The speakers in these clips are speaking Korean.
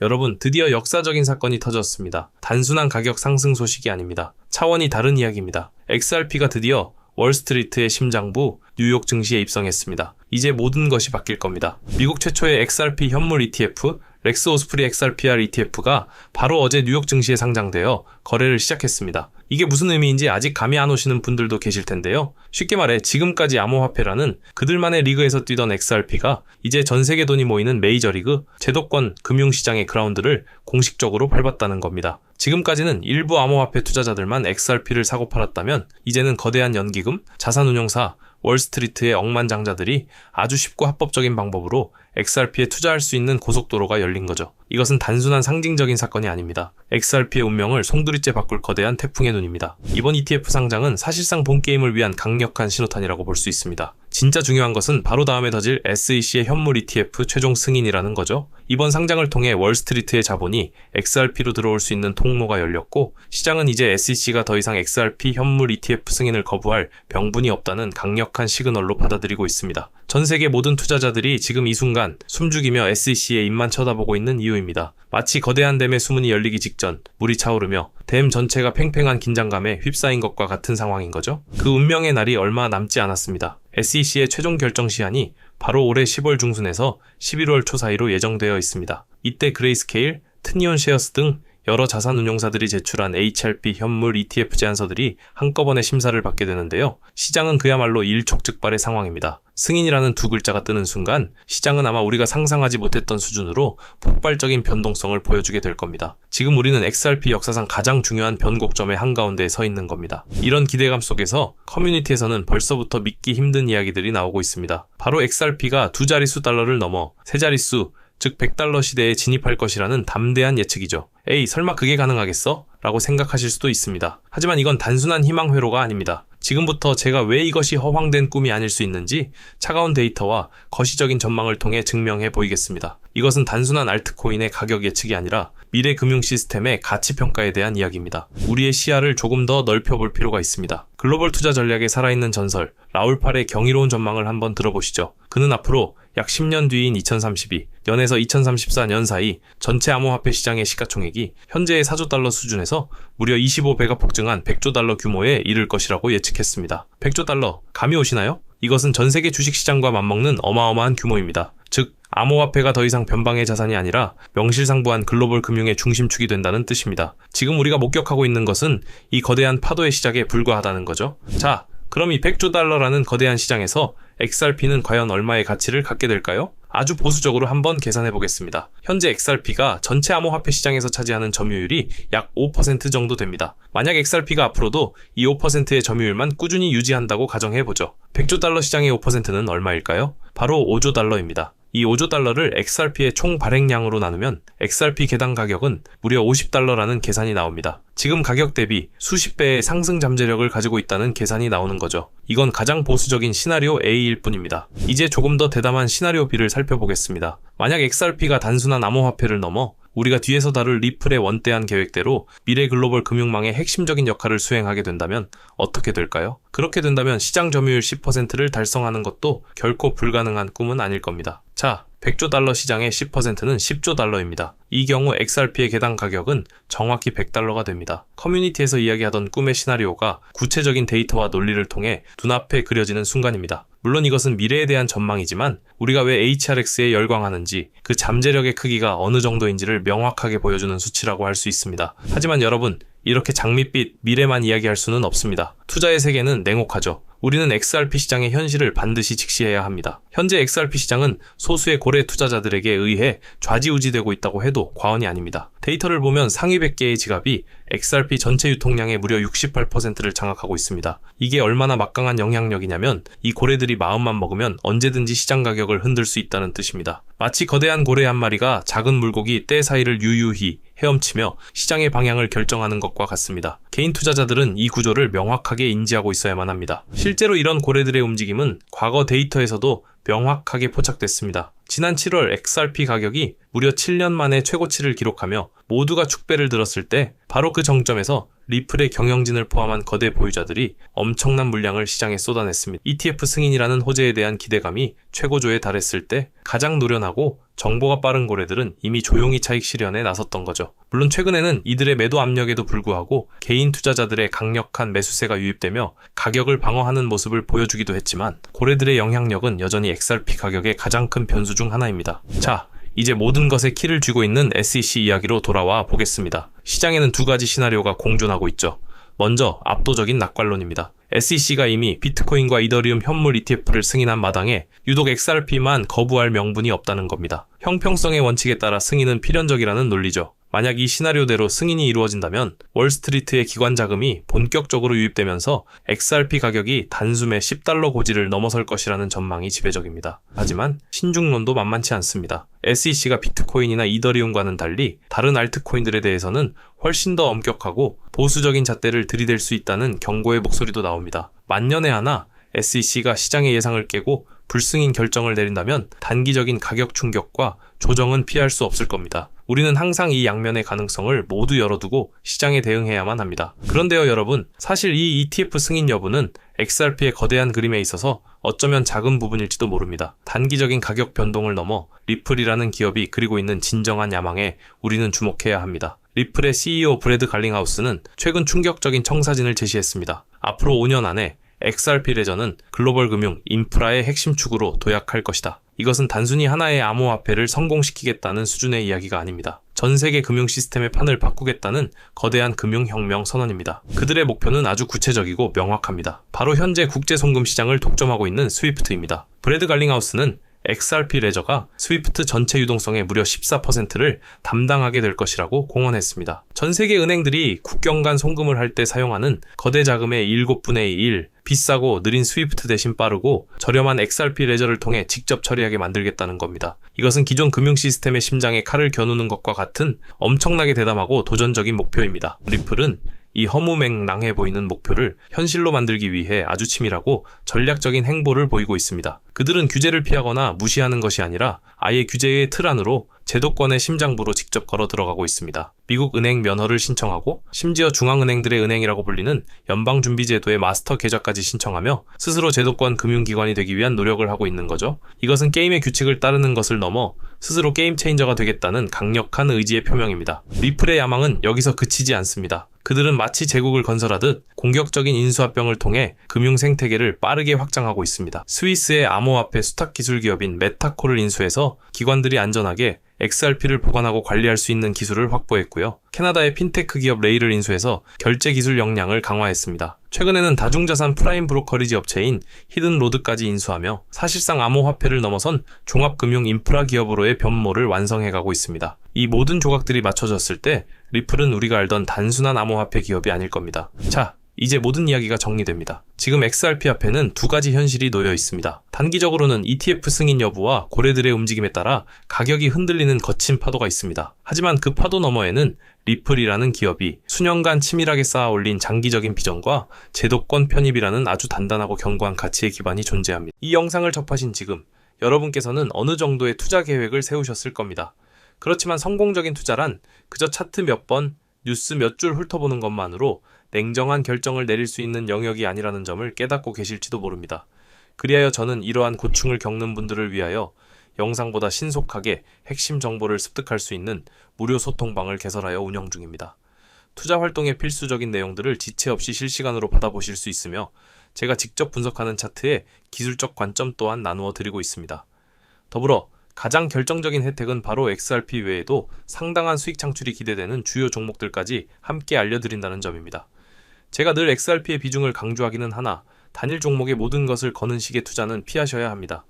여러분, 드디어 역사적인 사건이 터졌습니다. 단순한 가격 상승 소식이 아닙니다. 차원이 다른 이야기입니다. XRP가 드디어 월스트리트의 심장부 뉴욕 증시에 입성했습니다. 이제 모든 것이 바뀔 겁니다. 미국 최초의 XRP 현물 ETF, 렉스 오스프리 XRPR ETF가 바로 어제 뉴욕 증시에 상장되어 거래를 시작했습니다. 이게 무슨 의미인지 아직 감이 안 오시는 분들도 계실 텐데요. 쉽게 말해 지금까지 암호화폐라는 그들만의 리그에서 뛰던 XRP가 이제 전 세계 돈이 모이는 메이저리그, 제도권 금융시장의 그라운드를 공식적으로 밟았다는 겁니다. 지금까지는 일부 암호화폐 투자자들만 XRP를 사고 팔았다면 이제는 거대한 연기금, 자산운용사, 월스트리트의 억만장자들이 아주 쉽고 합법적인 방법으로 XRP에 투자할 수 있는 고속도로가 열린 거죠. 이것은 단순한 상징적인 사건이 아닙니다. XRP의 운명을 송두리째 바꿀 거대한 태풍의 눈입니다. 이번 ETF 상장은 사실상 본게임을 위한 강력한 신호탄이라고 볼 수 있습니다. 진짜 중요한 것은 바로 다음에 터질 SEC의 현물 ETF 최종 승인이라는 거죠. 이번 상장을 통해 월스트리트의 자본이 XRP로 들어올 수 있는 통로가 열렸고, 시장은 이제 SEC가 더 이상 XRP 현물 ETF 승인을 거부할 병분이 없다는 강력한 시그널로 받아들이고 있습니다. 전 세계 모든 투자자들이 지금 이 순간 숨죽이며 SEC의 입만 쳐다보고 있는 이유입니다. 마치 거대한 댐의 수문이 열리기 직전 물이 차오르며 댐 전체가 팽팽한 긴장감에 휩싸인 것과 같은 상황인 거죠. 그 운명의 날이 얼마 남지 않았습니다. SEC의 최종 결정 시한이 바로 올해 10월 중순에서 11월 초 사이로 예정되어 있습니다. 이때 그레이스케일, 트니온 셰어스 등 여러 자산운용사들이 제출한 HRP 현물 ETF 제안서들이 한꺼번에 심사를 받게 되는데요. 시장은 그야말로 일촉즉발의 상황입니다. 승인이라는 두 글자가 뜨는 순간 시장은 아마 우리가 상상하지 못했던 수준으로 폭발적인 변동성을 보여주게 될 겁니다. 지금 우리는 XRP 역사상 가장 중요한 변곡점의 한가운데에 서 있는 겁니다. 이런 기대감 속에서 커뮤니티에서는 벌써부터 믿기 힘든 이야기들이 나오고 있습니다. 바로 XRP가 두 자릿수 달러를 넘어 세 자릿수, 즉 100달러 시대에 진입할 것이라는 담대한 예측이죠. 에이, 설마 그게 가능하겠어? 라고 생각하실 수도 있습니다. 하지만 이건 단순한 희망 회로가 아닙니다. 지금부터 제가 왜 이것이 허황된 꿈이 아닐 수 있는지 차가운 데이터와 거시적인 전망을 통해 증명해 보이겠습니다. 이것은 단순한 알트코인의 가격 예측이 아니라 미래 금융 시스템의 가치 평가에 대한 이야기입니다. 우리의 시야를 조금 더 넓혀볼 필요가 있습니다. 글로벌 투자 전략의 살아있는 전설, 라울 팔의 경이로운 전망을 한번 들어보시죠. 그는 앞으로 약 10년 뒤인 2032년에서 2034년 사이 전체 암호화폐 시장의 시가총액이 현재의 4조 달러 수준에서 무려 25배가 폭증한 100조 달러 규모에 이를 것이라고 예측했습니다. 100조 달러, 감이 오시나요? 이것은 전 세계 주식시장과 맞먹는 어마어마한 규모입니다. 즉, 암호화폐가 더 이상 변방의 자산이 아니라 명실상부한 글로벌 금융의 중심축이 된다는 뜻입니다. 지금 우리가 목격하고 있는 것은 이 거대한 파도의 시작에 불과하다는 거죠. 자, 그럼 이 100조 달러라는 거대한 시장에서 XRP는 과연 얼마의 가치를 갖게 될까요? 아주 보수적으로 한번 계산해 보겠습니다. 현재 XRP가 전체 암호화폐 시장에서 차지하는 점유율이 약 5% 정도 됩니다. 만약 XRP가 앞으로도 이 5%의 점유율만 꾸준히 유지한다고 가정해보죠. 100조 달러 시장의 5%는 얼마일까요? 바로 5조 달러입니다. 이 5조 달러를 XRP의 총 발행량으로 나누면 XRP 개당 가격은 무려 50달러라는 계산이 나옵니다. 지금 가격 대비 수십 배의 상승 잠재력을 가지고 있다는 계산이 나오는 거죠. 이건 가장 보수적인 시나리오 A일 뿐입니다. 이제 조금 더 대담한 시나리오 B를 살펴보겠습니다. 만약 XRP가 단순한 암호화폐를 넘어 우리가 뒤에서 다룰 리플의 원대한 계획대로 미래 글로벌 금융망의 핵심적인 역할을 수행하게 된다면 어떻게 될까요? 그렇게 된다면 시장 점유율 10%를 달성하는 것도 결코 불가능한 꿈은 아닐 겁니다. 자, 100조 달러 시장의 10%는 10조 달러입니다. 이 경우 XRP의 개당 가격은 정확히 100달러가 됩니다. 커뮤니티에서 이야기하던 꿈의 시나리오가 구체적인 데이터와 논리를 통해 눈앞에 그려지는 순간입니다. 물론 이것은 미래에 대한 전망이지만 우리가 왜 HRX에 열광하는지 그 잠재력의 크기가 어느 정도인지를 명확하게 보여주는 수치라고 할 수 있습니다. 하지만 여러분, 이렇게 장밋빛 미래만 이야기할 수는 없습니다. 투자의 세계는 냉혹하죠. 우리는 XRP 시장의 현실을 반드시 직시해야 합니다. 현재 XRP 시장은 소수의 고래 투자자들에게 의해 좌지우지되고 있다고 해도 과언이 아닙니다. 데이터를 보면 상위 100개의 지갑이 XRP 전체 유통량의 무려 68%를 장악하고 있습니다. 이게 얼마나 막강한 영향력이냐면 이 고래들이 마음만 먹으면 언제든지 시장 가격을 흔들 수 있다는 뜻입니다. 마치 거대한 고래 한 마리가 작은 물고기 떼 사이를 유유히 헤엄치며 시장의 방향을 결정하는 것과 같습니다. 개인 투자자들은 이 구조를 명확하게 인지하고 있어야만 합니다. 실제로 이런 고래들의 움직임은 과거 데이터에서도 명확하게 포착됐습니다. 지난 7월 XRP 가격이 무려 7년 만에 최고치를 기록하며 모두가 축배를 들었을 때 바로 그 정점에서 리플의 경영진을 포함한 거대 보유자들이 엄청난 물량을 시장에 쏟아냈습니다. ETF 승인이라는 호재에 대한 기대감이 최고조에 달했을 때 가장 노련하고 정보가 빠른 고래들은 이미 조용히 차익 실현에 나섰던 거죠. 물론 최근에는 이들의 매도 압력에도 불구하고 개인 투자자들의 강력한 매수세가 유입되며 가격을 방어하는 모습을 보여주기도 했지만 고래들의 영향력은 여전히 XRP 가격의 가장 큰 변수 중 하나입니다. 자, 이제 모든 것의 키를 쥐고 있는 SEC 이야기로 돌아와 보겠습니다. 시장에는 두 가지 시나리오가 공존하고 있죠. 먼저 압도적인 낙관론입니다. SEC가 이미 비트코인과 이더리움 현물 ETF를 승인한 마당에 유독 XRP만 거부할 명분이 없다는 겁니다. 형평성의 원칙에 따라 승인은 필연적이라는 논리죠. 만약 이 시나리오대로 승인이 이루어진다면 월스트리트의 기관 자금이 본격적으로 유입되면서 XRP 가격이 단숨에 $10 고지를 넘어설 것이라는 전망이 지배적입니다. 하지만 신중론도 만만치 않습니다. SEC가 비트코인이나 이더리움과는 달리 다른 알트코인들에 대해서는 훨씬 더 엄격하고 보수적인 잣대를 들이댈 수 있다는 경고의 목소리도 나옵니다. 만년에 하나 SEC가 시장의 예상을 깨고 불승인 결정을 내린다면 단기적인 가격 충격과 조정은 피할 수 없을 겁니다. 우리는 항상 이 양면의 가능성을 모두 열어두고 시장에 대응해야만 합니다. 그런데요 여러분, 사실 이 ETF 승인 여부는 XRP의 거대한 그림에 있어서 어쩌면 작은 부분일지도 모릅니다. 단기적인 가격 변동을 넘어 리플이라는 기업이 그리고 있는 진정한 야망에 우리는 주목해야 합니다. 리플의 CEO 브래드 갈링하우스는 최근 충격적인 청사진을 제시했습니다. 앞으로 5년 안에 XRP 레저는 글로벌 금융, 인프라의 핵심 축으로 도약할 것이다. 이것은 단순히 하나의 암호화폐를 성공시키겠다는 수준의 이야기가 아닙니다. 전 세계 금융 시스템의 판을 바꾸겠다는 거대한 금융혁명 선언입니다. 그들의 목표는 아주 구체적이고 명확합니다. 바로 현재 국제송금 시장을 독점하고 있는 스위프트입니다. 브래드 갈링하우스는 XRP 레저가 스위프트 전체 유동성의 무려 14%를 담당하게 될 것이라고 공언했습니다. 전 세계 은행들이 국경 간 송금을 할 때 사용하는 거대 자금의 7분의 1, 비싸고 느린 스위프트 대신 빠르고 저렴한 XRP 레저를 통해 직접 처리하게 만들겠다는 겁니다. 이것은 기존 금융 시스템의 심장에 칼을 겨누는 것과 같은 엄청나게 대담하고 도전적인 목표입니다. 리플은 이 허무맹랑해 보이는 목표를 현실로 만들기 위해 아주 치밀하고 전략적인 행보를 보이고 있습니다. 그들은 규제를 피하거나 무시하는 것이 아니라 아예 규제의 틀 안으로 제도권의 심장부로 직접 걸어 들어가고 있습니다. 미국 은행 면허를 신청하고 심지어 중앙은행들의 은행이라고 불리는 연방준비제도의 마스터 계좌까지 신청하며 스스로 제도권 금융기관이 되기 위한 노력을 하고 있는 거죠. 이것은 게임의 규칙을 따르는 것을 넘어 스스로 게임 체인저가 되겠다는 강력한 의지의 표명입니다. 리플의 야망은 여기서 그치지 않습니다. 그들은 마치 제국을 건설하듯 공격적인 인수합병을 통해 금융 생태계를 빠르게 확장하고 있습니다. 스위스의 암호화폐 수탁 기술 기업인 메타코를 인수해서 기관들이 안전하게 XRP를 보관하고 관리할 수 있는 기술을 확보했고요. 캐나다의 핀테크 기업 레이를 인수해서 결제 기술 역량을 강화했습니다. 최근에는 다중자산 프라임 브로커리지 업체인 히든로드까지 인수하며 사실상 암호화폐를 넘어선 종합금융 인프라 기업으로의 변모를 완성해가고 있습니다. 이 모든 조각들이 맞춰졌을 때 리플은 우리가 알던 단순한 암호화폐 기업이 아닐 겁니다. 자, 이제 모든 이야기가 정리됩니다. 지금 XRP 앞에는 두 가지 현실이 놓여 있습니다. 단기적으로는 ETF 승인 여부와 고래들의 움직임에 따라 가격이 흔들리는 거친 파도가 있습니다. 하지만 그 파도 너머에는 리플이라는 기업이 수년간 치밀하게 쌓아올린 장기적인 비전과 제도권 편입이라는 아주 단단하고 견고한 가치의 기반이 존재합니다. 이 영상을 접하신 지금 여러분께서는 어느 정도의 투자 계획을 세우셨을 겁니다. 그렇지만 성공적인 투자란 그저 차트 몇 번, 뉴스 몇 줄 훑어보는 것만으로 냉정한 결정을 내릴 수 있는 영역이 아니라는 점을 깨닫고 계실지도 모릅니다. 그리하여 저는 이러한 고충을 겪는 분들을 위하여 영상보다 신속하게 핵심 정보를 습득할 수 있는 무료 소통방을 개설하여 운영 중입니다. 투자 활동의 필수적인 내용들을 지체 없이 실시간으로 받아보실 수 있으며 제가 직접 분석하는 차트에 기술적 관점 또한 나누어 드리고 있습니다. 더불어 가장 결정적인 혜택은 바로 XRP 외에도 상당한 수익 창출이 기대되는 주요 종목들까지 함께 알려드린다는 점입니다. 제가 늘 XRP의 비중을 강조하기는 하나 단일 종목의 모든 것을 거는 식의 투자는 피하셔야 합니다.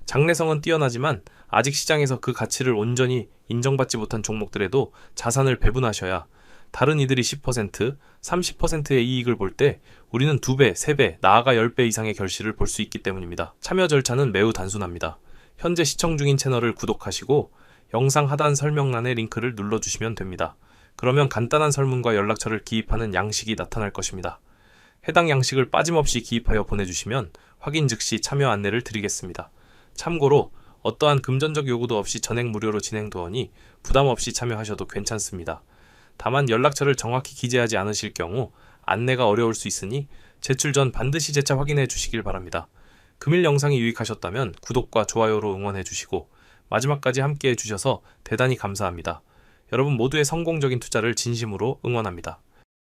장래성은 뛰어나지만 아직 시장에서 그 가치를 온전히 인정받지 못한 종목들에도 자산을 배분하셔야 다른 이들이 10%, 30%의 이익을 볼 때 우리는 2배, 3배, 나아가 10배 이상의 결실을 볼 수 있기 때문입니다. 참여 절차는 매우 단순합니다. 현재 시청 중인 채널을 구독하시고 영상 하단 설명란의 링크를 눌러주시면 됩니다. 그러면 간단한 설문과 연락처를 기입하는 양식이 나타날 것입니다. 해당 양식을 빠짐없이 기입하여 보내주시면 확인 즉시 참여 안내를 드리겠습니다. 참고로 어떠한 금전적 요구도 없이 전액 무료로 진행되오니 부담 없이 참여하셔도 괜찮습니다. 다만 연락처를 정확히 기재하지 않으실 경우 안내가 어려울 수 있으니 제출 전 반드시 재차 확인해 주시길 바랍니다. 금일 영상이 유익하셨다면 구독과 좋아요로 응원해 주시고 마지막까지 함께 해주셔서 대단히 감사합니다. 여러분 모두의 성공적인 투자를 진심으로 응원합니다.